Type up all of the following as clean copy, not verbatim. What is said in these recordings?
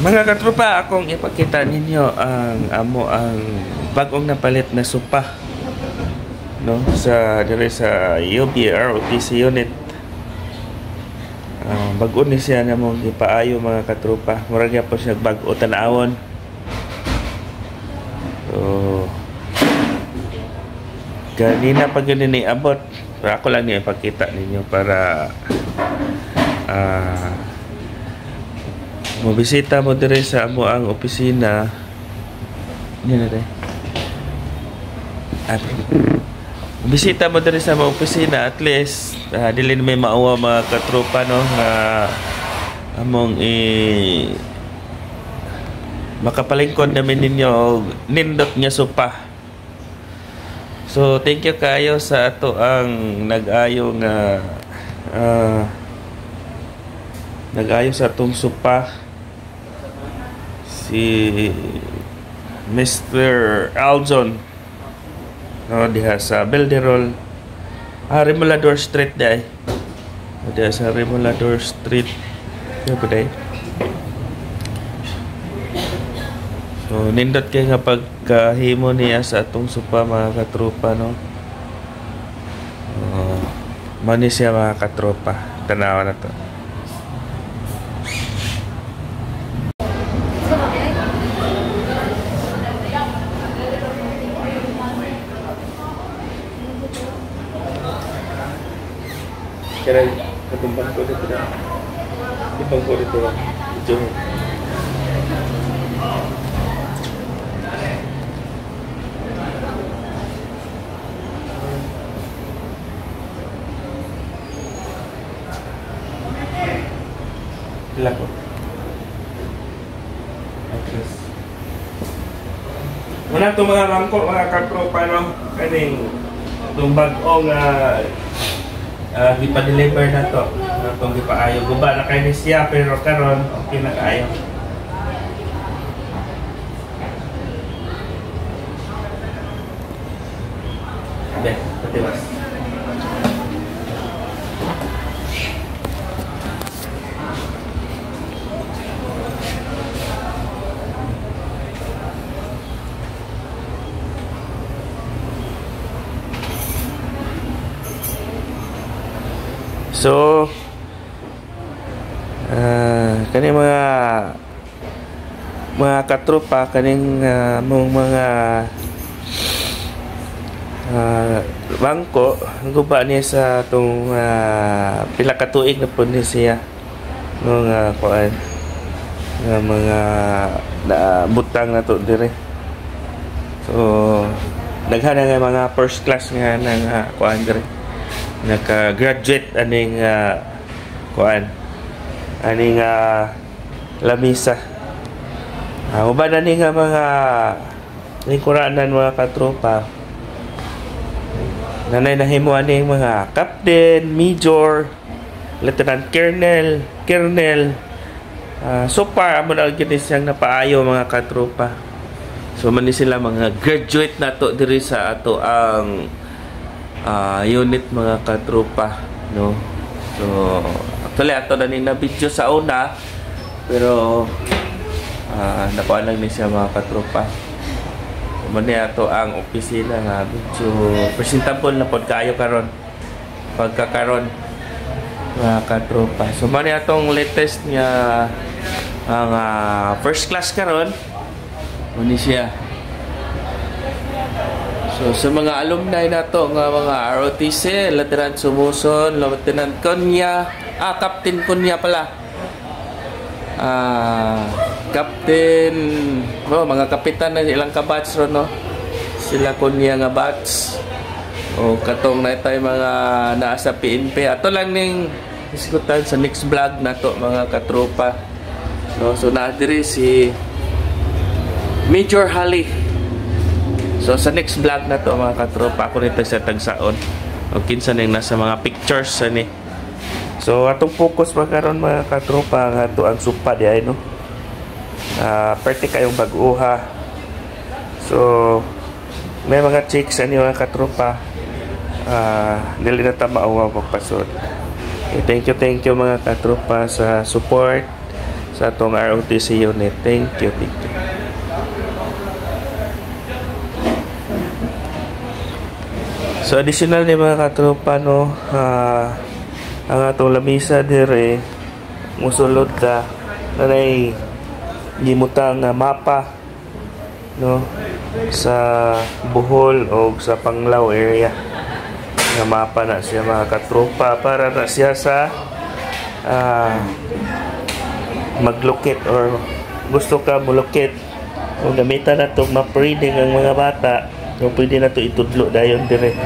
Mga katropa, akong ipakita ninyo ang bagong napalit na sopa, no, sa dire sa UBR OTC unit. Bago ni siya na mong ipaayo mga katropa. Murag po siya bago tanawon. So ganina pa ganun ni abot. Pero ako lang niya ipakita ninyo para mabisita mo dire sa amo ang opisina. Yan na bisita mo dire sa mga opisina, at least dili na may mauwa mga katropa, no, nga among makapalingkod namin ninyo og nindot nga sopa. So thank you kayo sa ato ang nag-ayo nga nag-ayo sa atong sopa, si Mr. Aljon, no, diha sa Belderol, Remolador Street day. Diha sa Remolador Street day. So nindot kay nga pagkahimo niya sa atong sopa mga katropa, no. Mani siya mga katropa, tanawa na to. Kaya katumbang ko dito na. Ibang ko dito na. Ito. Ilan ko? Muna itong mga mangko, mga katropa, no? Kaning itong bagong ipa-deliver na to, itong ipaayo. Guba na kayo siya, pero karon okay na kaayo. Be, patiwas. So kaning mga katropa, kaning mga bangko guba niya sa tong pila ka tuig na po ni siya mga kuan mga butang na to dire. So daghan nga mga first class nga nang kuan dire, naka-graduate aning kuan aning lamisa. Uban na ni nga mga lingkuranan mga katropa, nanay nahimo aning mga captain, major, lieutenant colonel, so far amo na gid siyang napaayo mga katropa. So man ni sila mga graduate na to diri sa ato ang unit mga katropa, no. So actually ato na ni na video sa una, pero nakuha lang ni siya mga katropa. Mani ato ang opisina nga video presentable na pod kayo karon pagkakaron mga katropa. So mani atong latest nga ang first class karon mani siya. So sa mga alumni nato nga mga ROTC, Lieutenant Sumuson, Lieutenant Konya, Captain Konya pala. Captain, mga kapitan na ilang ka batch ron, no. Sila Konya nga batch. O katong na tayo mga naa sa PNP. Ato lang ning isgutan sa next vlog nato mga katropa. No, so na diri si Major Hali. So sa next vlog na to mga katropa, ako nito sa tagsaon o kinsa ning nasa mga pictures ani. So atong focus magkaron mga katropa nga to ang sopa di ay, no. Parte kayong bag-uha. So may mga chicks ani mga katropa, dili na ta mauwa pagpasod. Thank you mga katropa sa support sa atong ROTC unit. Thank you. So additional ni mga katropa, no, ang atong lamisa dire musulod na nanay gimutang mapa, no, sa Bohol o sa Panglao area. Nga mapa na siya mga katropa para na siya sa maglukit or gusto ka mulukit o gamitan na ito map reading ang mga bata. So, pwede na ito itudlo dayon dire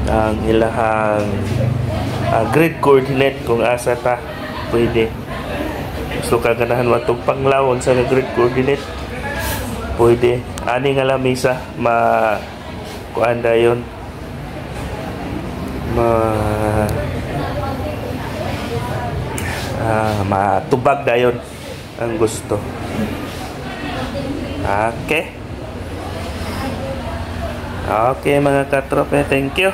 ang ilahang grid coordinate kung asa ta pwede. Gusto ka ganahan matong Panglawon sa grid coordinate, pwede. Ani nga lamisa kuan dayon matubag dayon ang gusto. Okay mga katropa, thank you.